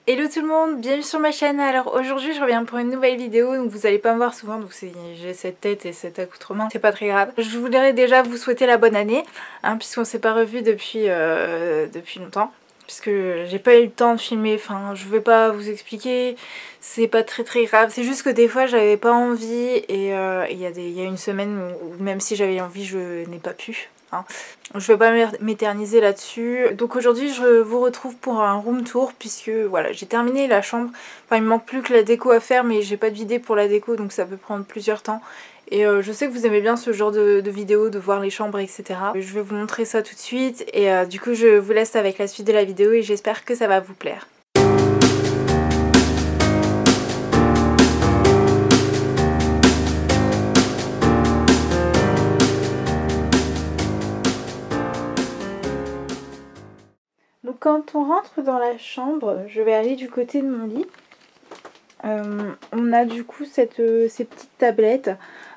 Hello tout le monde, bienvenue sur ma chaîne. Alors aujourd'hui je reviens pour une nouvelle vidéo, donc vous allez pas me voir souvent, donc j'ai cette tête et cet accoutrement, c'est pas très grave. Je voudrais déjà vous souhaiter la bonne année, puisqu'on s'est pas revu depuis longtemps. Puisque j'ai pas eu le temps de filmer, enfin je vais pas vous expliquer, c'est pas très grave. C'est juste que des fois j'avais pas envie et il y a une semaine où même si j'avais envie je n'ai pas pu. Je vais pas m'éterniser là-dessus. Donc aujourd'hui je vous retrouve pour un room tour puisque voilà j'ai terminé la chambre. Enfin il me manque plus que la déco à faire mais j'ai pas de vidéo pour la déco donc ça peut prendre plusieurs temps. Et je sais que vous aimez bien ce genre de vidéos, de voir les chambres etc. Je vais vous montrer ça tout de suite et du coup je vous laisse avec la suite de la vidéo et j'espère que ça va vous plaire. Donc quand on rentre dans la chambre, je vais aller du côté de mon lit. On a du coup ces petites tablettes.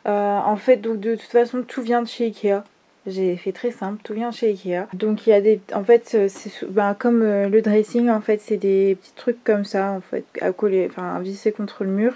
En fait, donc de toute façon, tout vient de chez Ikea. J'ai fait très simple, tout vient de chez Ikea. Donc il y a des, en fait, c'est comme le dressing, en fait, c'est des petits trucs comme ça, en fait, à coller, enfin à visser contre le mur.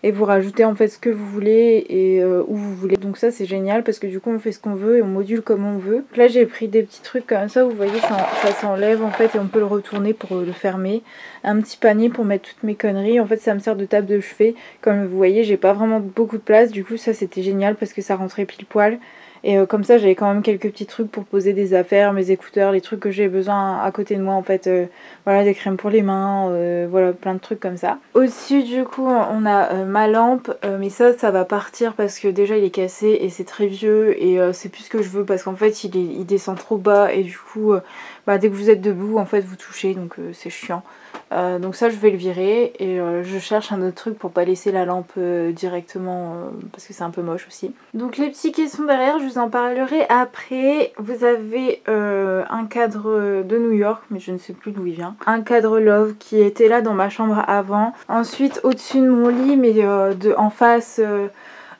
Et vous rajoutez en fait ce que vous voulez et où vous voulez. Donc ça c'est génial parce que du coup on fait ce qu'on veut et on module comme on veut. Donc là j'ai pris des petits trucs comme ça, vous voyez ça s'enlève en fait et on peut le retourner pour le fermer. Un petit panier pour mettre toutes mes conneries. En fait ça me sert de table de chevet. Comme vous voyez j'ai pas vraiment beaucoup de place. Du coup ça c'était génial parce que ça rentrait pile poil. Et comme ça j'avais quand même quelques petits trucs pour poser des affaires, mes écouteurs, les trucs que j'ai besoin à côté de moi en fait. Voilà, des crèmes pour les mains, voilà plein de trucs comme ça. Au-dessus du coup on a ma lampe, mais ça va partir parce que déjà il est cassé et c'est très vieux et c'est plus ce que je veux parce qu'en fait il descend trop bas et du coup dès que vous êtes debout en fait vous touchez donc c'est chiant. Donc ça je vais le virer et je cherche un autre truc pour pas laisser la lampe directement parce que c'est un peu moche aussi. Donc les petits qui sont derrière je vous en parlerai après. Vous avez un cadre de New York mais je ne sais plus d'où il vient. Un cadre Love qui était là dans ma chambre avant. Ensuite au-dessus de mon lit mais en face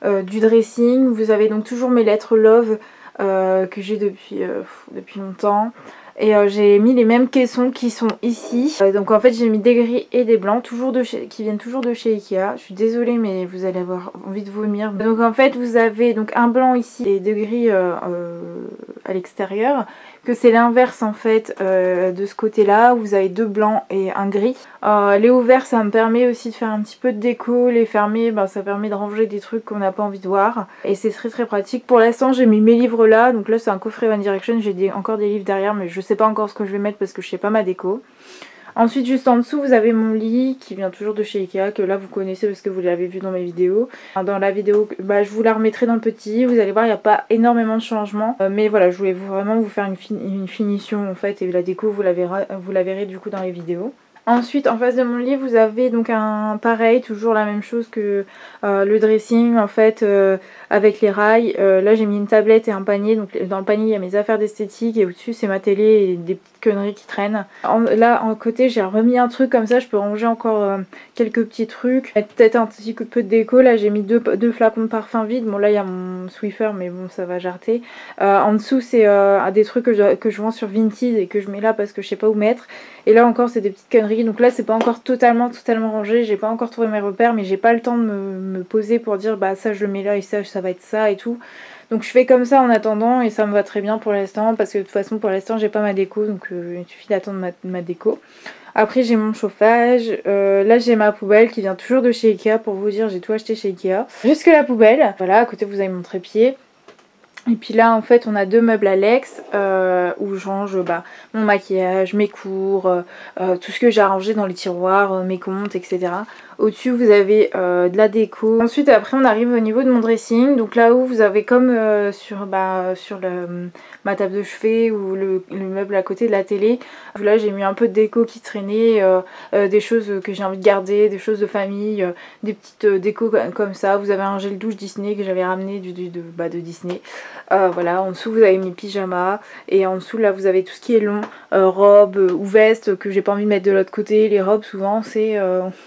du dressing vous avez donc toujours mes lettres Love que j'ai depuis longtemps. Et j'ai mis les mêmes caissons qui sont ici. Donc en fait j'ai mis des gris et des blancs qui viennent toujours de chez Ikea. Je suis désolée mais vous allez avoir envie de vomir. Donc en fait vous avez donc un blanc ici et deux gris à l'extérieur. Que c'est l'inverse en fait de ce côté là. Vous avez deux blancs et un gris. Les ouverts ça me permet aussi de faire un petit peu de déco. Les fermés ça permet de ranger des trucs qu'on n'a pas envie de voir. Et c'est très pratique. Pour l'instant j'ai mis mes livres là. Donc là c'est un coffret One Direction. J'ai encore des livres derrière mais je sais pas encore ce que je vais mettre parce que je sais pas ma déco. Ensuite juste en dessous vous avez mon lit qui vient toujours de chez Ikea, que là vous connaissez parce que vous l'avez vu dans mes vidéos. Dans la vidéo je vous la remettrai dans le petit, vous allez voir il n'y a pas énormément de changements. Mais voilà je voulais vraiment vous faire une finition en fait et la déco vous la verrez du coup dans les vidéos. Ensuite en face de mon lit vous avez donc un pareil, toujours la même chose que le dressing en fait avec les rails. Là j'ai mis une tablette et un panier, donc dans le panier il y a mes affaires d'esthétique et au-dessus c'est ma télé et des petites conneries qui traînent. Là en côté j'ai remis un truc comme ça, je peux ranger encore quelques petits trucs, mettre peut-être un petit peu de déco. Là j'ai mis deux flacons de parfum vide, bon là il y a mon Swiffer mais bon ça va jarter. En dessous c'est des trucs que je vends sur Vinted et que je mets là parce que je sais pas où mettre. Et là encore c'est des petites conneries, donc là c'est pas encore totalement rangé, j'ai pas encore trouvé mes repères mais j'ai pas le temps de me poser pour dire ça je le mets là et ça va être ça et tout. Donc je fais comme ça en attendant et ça me va très bien pour l'instant parce que de toute façon pour l'instant j'ai pas ma déco donc il suffit d'attendre ma déco. Après j'ai mon chauffage, là j'ai ma poubelle qui vient toujours de chez Ikea, pour vous dire j'ai tout acheté chez Ikea. Jusque la poubelle, voilà à côté vous avez mon trépied. Et puis là en fait on a deux meubles Alex où je range mon maquillage, mes cours, tout ce que j'ai arrangé dans les tiroirs, mes comptes etc. Au-dessus vous avez de la déco. Ensuite après on arrive au niveau de mon dressing. Donc là où vous avez comme sur ma table de chevet ou le meuble à côté de la télé. Là j'ai mis un peu de déco qui traînait, des choses que j'ai envie de garder, des choses de famille, des petites décos comme ça. Vous avez un gel douche Disney que j'avais ramené de Disney. Voilà, en dessous vous avez mes pyjamas et en dessous là vous avez tout ce qui est long, robes ou vestes que j'ai pas envie de mettre de l'autre côté. Les robes souvent c'est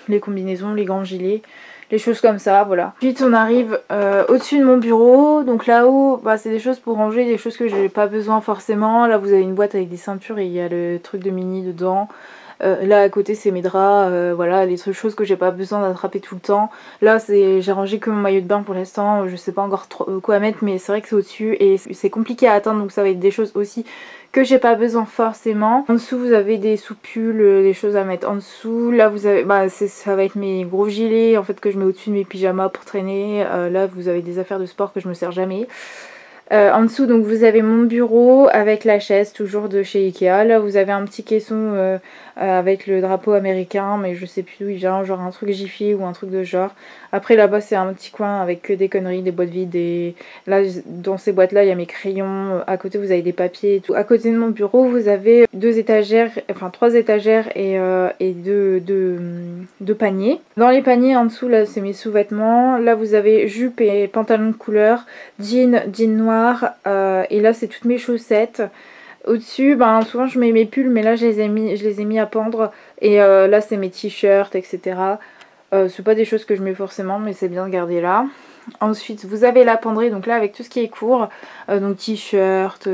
les combinaisons, les grands gilets, les choses comme ça, voilà. Ensuite on arrive au-dessus de mon bureau, donc là-haut c'est des choses pour ranger, des choses que j'ai pas besoin forcément. Là vous avez une boîte avec des ceintures et il y a le truc de mini dedans. Là à côté c'est mes draps, voilà, les choses que j'ai pas besoin d'attraper tout le temps. Là j'ai rangé que mon maillot de bain pour l'instant, je sais pas encore trop quoi mettre, mais c'est vrai que c'est au-dessus et c'est compliqué à atteindre, donc ça va être des choses aussi que j'ai pas besoin forcément. En dessous vous avez des sous-pulls, des choses à mettre en dessous. Là vous avez, ça va être mes gros gilets en fait que je mets au-dessus de mes pyjamas pour traîner. Là vous avez des affaires de sport que je me sers jamais. En dessous donc vous avez mon bureau avec la chaise toujours de chez Ikea. Là vous avez un petit caisson avec le drapeau américain, mais je sais plus d'où il vient, genre un truc Jiffy ou un truc de genre. Après là-bas c'est un petit coin avec que des conneries, des boîtes vides, et là dans ces boîtes là il y a mes crayons. À côté vous avez des papiers et tout. À côté de mon bureau vous avez deux étagères, enfin trois étagères et deux paniers. Dans les paniers en dessous là c'est mes sous-vêtements. Là vous avez jupe et pantalon de couleur, jean noir, et là c'est toutes mes chaussettes. Au-dessus, souvent je mets mes pulls, mais là je les ai mis à pendre. Et là c'est mes t-shirts, etc. C'est pas des choses que je mets forcément, mais c'est bien de garder là. Ensuite vous avez la penderie, donc là avec tout ce qui est court, donc t-shirt,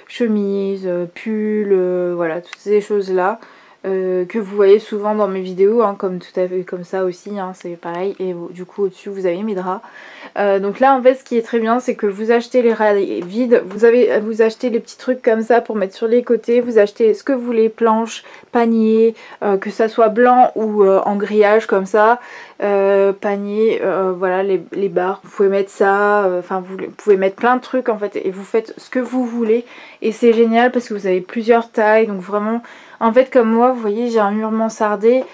chemise, pull, voilà, toutes ces choses là. Que vous voyez souvent dans mes vidéos, hein, comme tout à fait comme ça aussi, hein, c'est pareil. Et du coup au-dessus vous avez mes draps. Donc là en fait ce qui est très bien c'est que vous achetez les rails vides, vous achetez les petits trucs comme ça pour mettre sur les côtés, vous achetez ce que vous voulez, planches, paniers, que ça soit blanc ou en grillage comme ça, panier, voilà, les barres, vous pouvez mettre ça, enfin vous pouvez mettre plein de trucs en fait, et vous faites ce que vous voulez, et c'est génial parce que vous avez plusieurs tailles, donc vraiment en fait comme moi vous voyez j'ai un mur mansardé.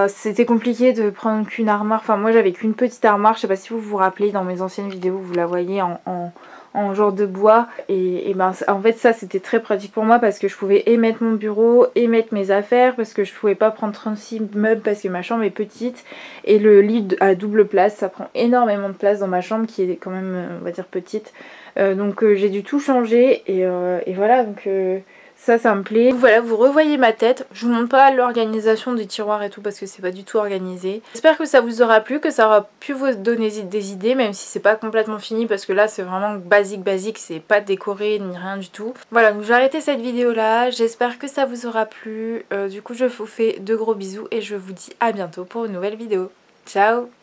C'était compliqué de prendre qu'une armoire, enfin moi j'avais qu'une petite armoire, je sais pas si vous vous rappelez, dans mes anciennes vidéos vous la voyez en genre de bois, et en fait ça c'était très pratique pour moi parce que je pouvais et mettre mon bureau et mettre mes affaires, parce que je pouvais pas prendre 36 meubles parce que ma chambre est petite, et le lit à double place ça prend énormément de place dans ma chambre qui est quand même on va dire petite, donc j'ai dû tout changer, et voilà, donc ça me plaît. Voilà, vous revoyez ma tête. Je vous montre pas l'organisation des tiroirs et tout parce que c'est pas du tout organisé. J'espère que ça vous aura plu, que ça aura pu vous donner des idées, même si c'est pas complètement fini parce que là c'est vraiment basique, c'est pas décoré ni rien du tout. Voilà, donc j'ai arrêté cette vidéo là. J'espère que ça vous aura plu. Du coup je vous fais de gros bisous et je vous dis à bientôt pour une nouvelle vidéo. Ciao!